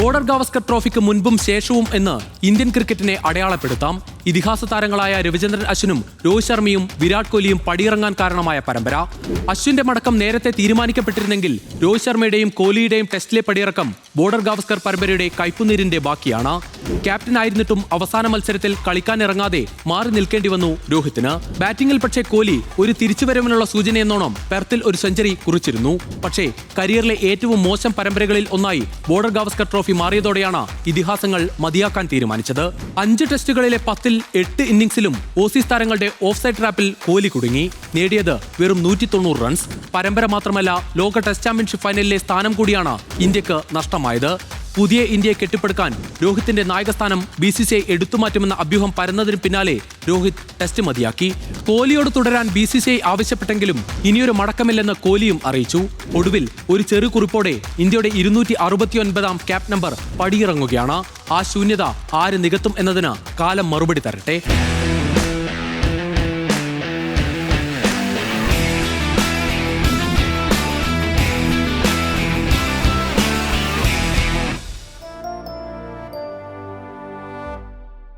Border Gavaskar ട്രോഫിക്ക് മുൻപും ശേഷവും എന്ന് ഇന്ത്യൻ ക്രിക്കറ്റിനെ അടയാളപ്പെടുത്താം. ഇതിഹാസ താരങ്ങളായ രവിചന്ദ്രൻ അശ്വിനും രോഹിത് ശർമ്മയും വിരാട് കോഹ്ലിയും പടിയിറങ്ങാൻ കാരണമായ പരമ്പര. അശ്വിന്റെ മടക്കം നേരത്തെ തീരുമാനിക്കപ്പെട്ടിരുന്നെങ്കിൽ രോഹിത് ശർമ്മയുടെയും കോഹ്ലിയുടെയും ടെസ്റ്റിലെ പടിയിറക്കം ബോർഡർ ഗാവസ്കർ പരമ്പരയുടെ കൈപ്പുനീരിന്റെ ബാക്കിയാണ്. ക്യാപ്റ്റനായിരുന്നിട്ടും അവസാന മത്സരത്തിൽ കളിക്കാനിറങ്ങാതെ മാറി നിൽക്കേണ്ടി വന്നു രോഹിത്തിന്. ബാറ്റിംഗിൽ പക്ഷേ കോഹ്ലി ഒരു തിരിച്ചുവരവിനുള്ള സൂചനയെന്നോണം പെർത്തിൽ ഒരു സെഞ്ചുറി കുറിച്ചിരുന്നു. പക്ഷേ കരിയറിലെ ഏറ്റവും മോശം പരമ്പരകളിൽ ഒന്നായി ബോർഡർ ഗാവസ്കർ ട്രോഫി മാറിയതോടെയാണ് ഇതിഹാസങ്ങൾ മതിയാക്കാൻ തീരുമാനിച്ചത്. 5 ടെസ്റ്റുകളിലെ 10ൽ 8 ഇന്നിംഗ്സിലും ഓസീസ് താരങ്ങളുടെ ഓഫ് സൈഡ് ട്രാപ്പിൽ കോഹ്ലി കുടുങ്ങി. നേടിയത് വെറും 190 റൺസ്. പരമ്പര മാത്രമല്ല, ലോക ടെസ്റ്റ് ചാമ്പ്യൻഷിപ്പ് ഫൈനലിലെ സ്ഥാനം കൂടിയാണ് ഇന്ത്യക്ക് നഷ്ടമായത്. പുതിയ ഇന്ത്യയെ കെട്ടിപ്പടുക്കാൻ രോഹിത്തിന്റെ നായകസ്ഥാനം BCCI എടുത്തുമാറ്റുമെന്ന അഭ്യൂഹം പരന്നതിന് പിന്നാലെ രോഹിത് ടെസ്റ്റ് മതിയാക്കി. കോഹ്ലിയോട് തുടരാൻ BCCI ആവശ്യപ്പെട്ടെങ്കിലും ഇനിയൊരു മടക്കമില്ലെന്ന് കോഹ്ലിയും അറിയിച്ചു. ഒടുവിൽ ഒരു ചെറു കുറിപ്പോടെ ഇന്ത്യയുടെ 269-ാം ക്യാപ് നമ്പർ പടിയിറങ്ങുകയാണ്. ആ ശൂന്യത ആര് നികത്തും എന്നതിന് കാലം മറുപടി തരട്ടെ.